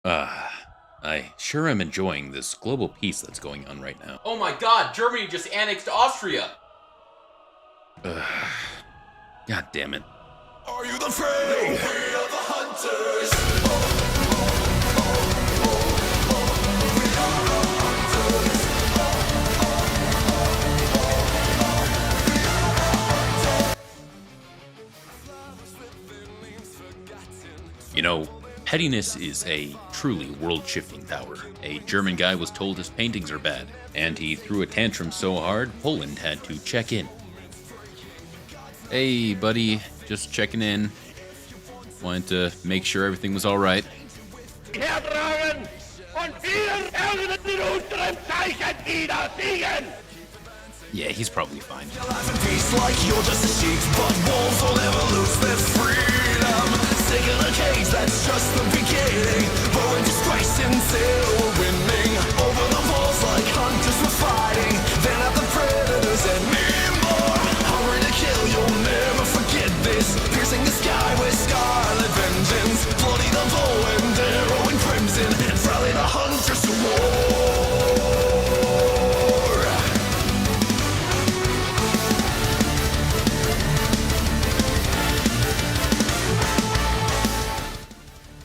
I sure am enjoying this global peace that's going on right now. Oh my god, Germany just annexed Austria! God damn it. Are you the prey? We are the hunters. You know, pettiness is a truly world-shifting power. A German guy was told his paintings are bad, and he threw a tantrum so hard, Poland had to check in. Hey, buddy, just checking in. Wanted to make sure everything was alright. Hertragen und wir werden in unserem Zeichen wieder siegen! Yeah, he's probably fine. Peace like you're just a sheep, but wolves will never lose their freedom. Sick in a cage, that's just the beginning. We're in disgrace until we're winning. Over the walls like hunters we're fighting. Then at the predators anymore. Hungry to kill, you'll never forget this. Piercing the sky with scarlet vengeance. Bloody the bow and arrow and crimson. And rally the hunters to war.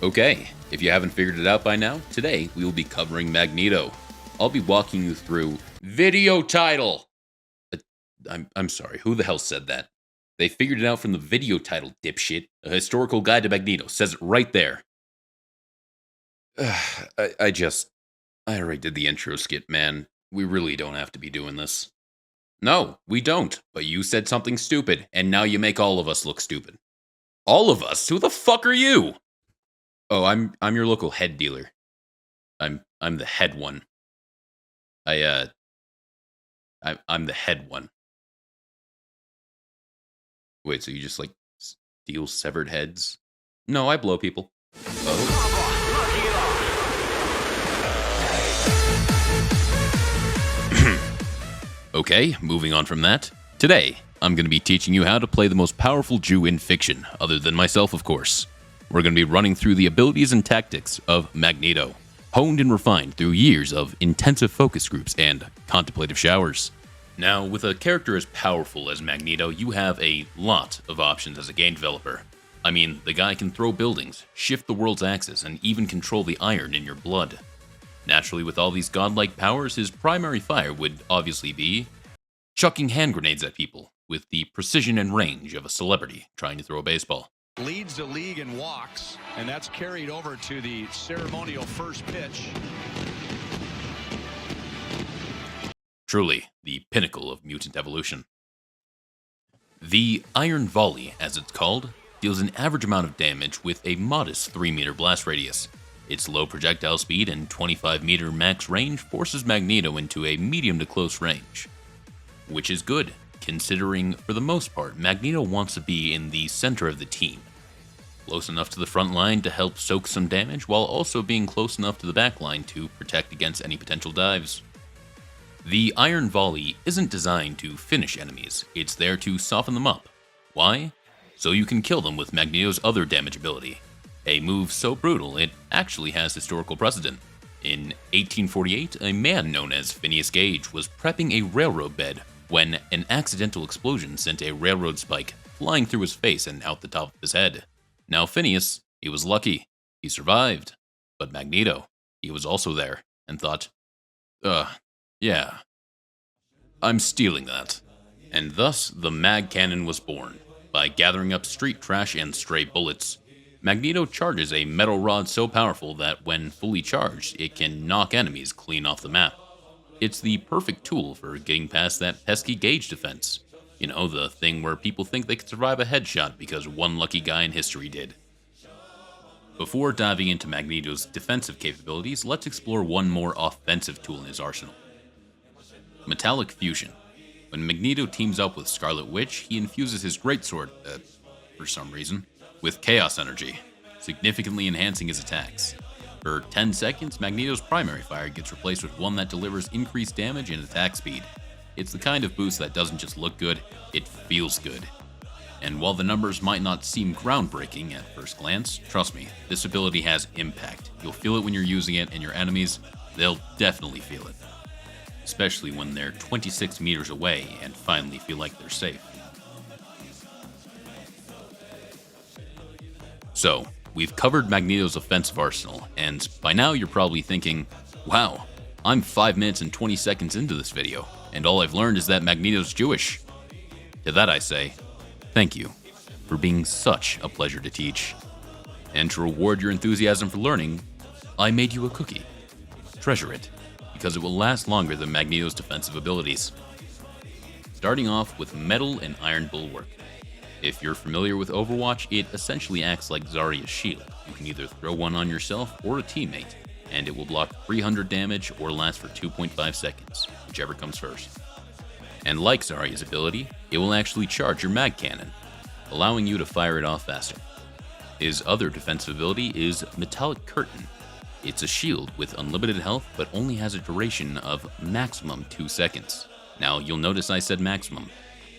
Okay, if you haven't figured it out by now, today we will be covering Magneto. I'll be walking you through video title. I'm sorry, who the hell said that? They figured it out from the video title, dipshit. A historical guide to Magneto says it right there. I already did the intro skit, man. We really don't have to be doing this. No, we don't, but you said something stupid, and now you make all of us look stupid. All of us? Who the fuck are you? Oh, I'm your local head dealer. I'm the head one. I'm the head one. Wait, so you just like steal severed heads? No, I blow people. Oh. Okay, moving on from that. Today, I'm going to be teaching you how to play the most powerful Jew in fiction, other than myself, of course. We're going to be running through the abilities and tactics of Magneto, honed and refined through years of intensive focus groups and contemplative showers. Now, with a character as powerful as Magneto, you have a lot of options as a game developer. I mean, the guy can throw buildings, shift the world's axis, and even control the iron in your blood. Naturally, with all these godlike powers, his primary fire would obviously be chucking hand grenades at people, with the precision and range of a celebrity trying to throw a baseball. Leads the league in walks, and that's carried over to the ceremonial first pitch. Truly, the pinnacle of mutant evolution. The Iron Volley, as it's called, deals an average amount of damage with a modest 3-meter blast radius. Its low projectile speed and 25-meter max range forces Magneto into a medium to close range. Which is good, considering, for the most part, Magneto wants to be in the center of the team. Close enough to the front line to help soak some damage, while also being close enough to the back line to protect against any potential dives. The Iron Volley isn't designed to finish enemies, it's there to soften them up. Why? So you can kill them with Magneto's other damage ability. A move so brutal it actually has historical precedent. In 1848, a man known as Phineas Gage was prepping a railroad bed when an accidental explosion sent a railroad spike flying through his face and out the top of his head. Now Phineas, he was lucky. He survived. But Magneto, he was also there and thought, yeah, I'm stealing that. And thus, the Mag Cannon was born. By gathering up street trash and stray bullets, Magneto charges a metal rod so powerful that when fully charged, it can knock enemies clean off the map. It's the perfect tool for getting past that pesky Gauge defense. You know, the thing where people think they could survive a headshot because one lucky guy in history did. Before diving into Magneto's defensive capabilities, let's explore one more offensive tool in his arsenal. Metallic Fusion. When Magneto teams up with Scarlet Witch, he infuses his greatsword, for some reason, with Chaos Energy, significantly enhancing his attacks. For 10 seconds, Magneto's primary fire gets replaced with one that delivers increased damage and attack speed. It's the kind of boost that doesn't just look good, it feels good. And while the numbers might not seem groundbreaking at first glance, trust me, this ability has impact. You'll feel it when you're using it, and your enemies, they'll definitely feel it. Especially when they're 26 meters away and finally feel like they're safe. So, we've covered Magneto's offensive arsenal, and by now you're probably thinking, wow, I'm 5 minutes and 20 seconds into this video, and all I've learned is that Magneto's Jewish. To that I say, thank you for being such a pleasure to teach. And to reward your enthusiasm for learning, I made you a cookie. Treasure it, because it will last longer than Magneto's defensive abilities. Starting off with Metal and Iron Bulwark. If you're familiar with Overwatch, it essentially acts like Zarya's shield. You can either throw one on yourself or a teammate, and it will block 300 damage or last for 2.5 seconds, whichever comes first. And like Zarya's ability, it will actually charge your mag cannon, allowing you to fire it off faster. His other defensive ability is Metallic Curtain. It's a shield with unlimited health, but only has a duration of maximum 2 seconds. Now, you'll notice I said maximum.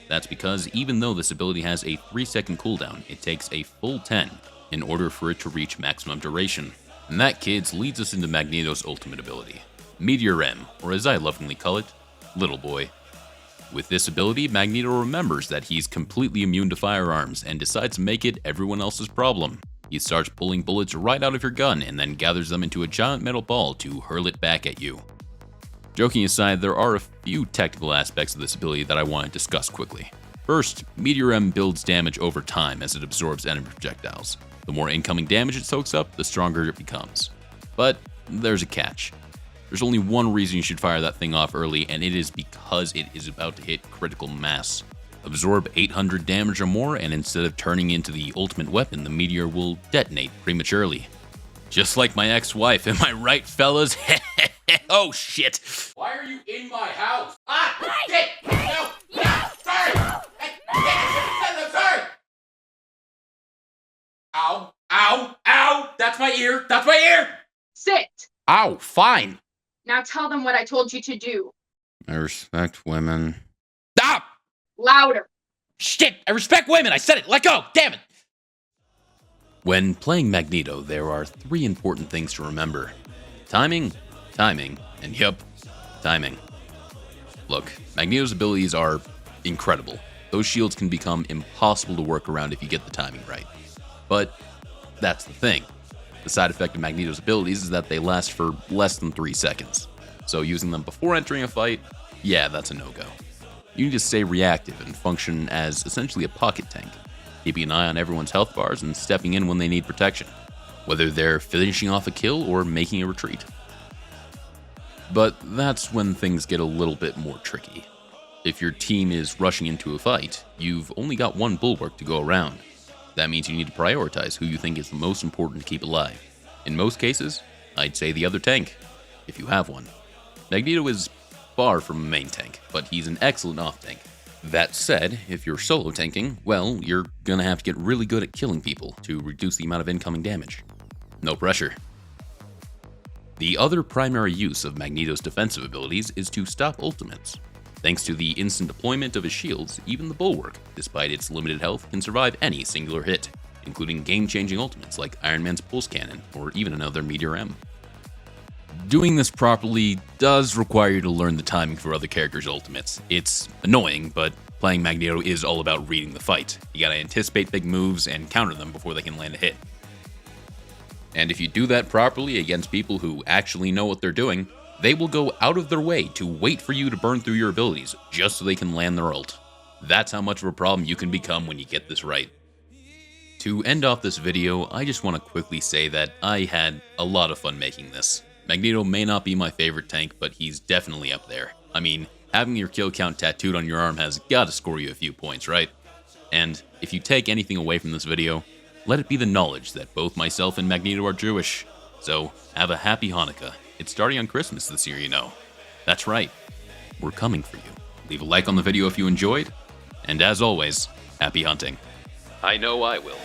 That's because even though this ability has a 3-second cooldown, it takes a full 10 in order for it to reach maximum duration. And that, kids, leads us into Magneto's ultimate ability, Meteor M, or as I lovingly call it, Little Boy. With this ability, Magneto remembers that he's completely immune to firearms and decides to make it everyone else's problem. He starts pulling bullets right out of your gun and then gathers them into a giant metal ball to hurl it back at you. Joking aside, there are a few technical aspects of this ability that I want to discuss quickly. First, Meteor M builds damage over time as it absorbs enemy projectiles. The more incoming damage it soaks up, the stronger it becomes. But there's a catch. There's only one reason you should fire that thing off early, and it is because it is about to hit critical mass. Absorb 800 damage or more, and instead of turning into the ultimate weapon, the meteor will detonate prematurely. Just like my ex-wife, am I right, fellas? Oh shit! Why are you in my house? Ah! Shit! No! No! Sorry! I'm sorry! Ow! Ow! Ow! That's my ear! That's my ear! Sit. Ow, fine! Now tell them what I told you to do. I respect women. Stop! Louder. Shit! I respect women! I said it! Let go! Damn it! When playing Magneto, there are 3 important things to remember. Timing, and yup, timing. Look, Magneto's abilities are incredible. Those shields can become impossible to work around if you get the timing right. But that's the thing. The side effect of Magneto's abilities is that they last for less than 3 seconds. So using them before entering a fight, yeah, that's a no-go. You need to stay reactive and function as essentially a pocket tank, keeping an eye on everyone's health bars and stepping in when they need protection, whether they're finishing off a kill or making a retreat. But that's when things get a little bit more tricky. If your team is rushing into a fight, you've only got one bulwark to go around. That means you need to prioritize who you think is the most important to keep alive. In most cases, I'd say the other tank, if you have one. Magneto is far from a main tank, but he's an excellent off-tank. That said, if you're solo tanking, well, you're gonna have to get really good at killing people to reduce the amount of incoming damage. No pressure. The other primary use of Magneto's defensive abilities is to stop ultimates. Thanks to the instant deployment of his shields, even the Bulwark, despite its limited health, can survive any singular hit, including game-changing ultimates like Iron Man's Pulse Cannon, or even another Meteor M. Doing this properly does require you to learn the timing for other characters' ultimates. It's annoying, but playing Magneto is all about reading the fight. You gotta anticipate big moves and counter them before they can land a hit. And if you do that properly against people who actually know what they're doing, they will go out of their way to wait for you to burn through your abilities just so they can land their ult. That's how much of a problem you can become when you get this right. To end off this video, I just want to quickly say that I had a lot of fun making this. Magneto may not be my favorite tank, but he's definitely up there. I mean, having your kill count tattooed on your arm has got to score you a few points, right? And if you take anything away from this video, let it be the knowledge that both myself and Magneto are Jewish. So, have a happy Hanukkah. It's starting on Christmas this year, you know. That's right. We're coming for you. Leave a like on the video if you enjoyed. And as always, happy hunting. I know I will.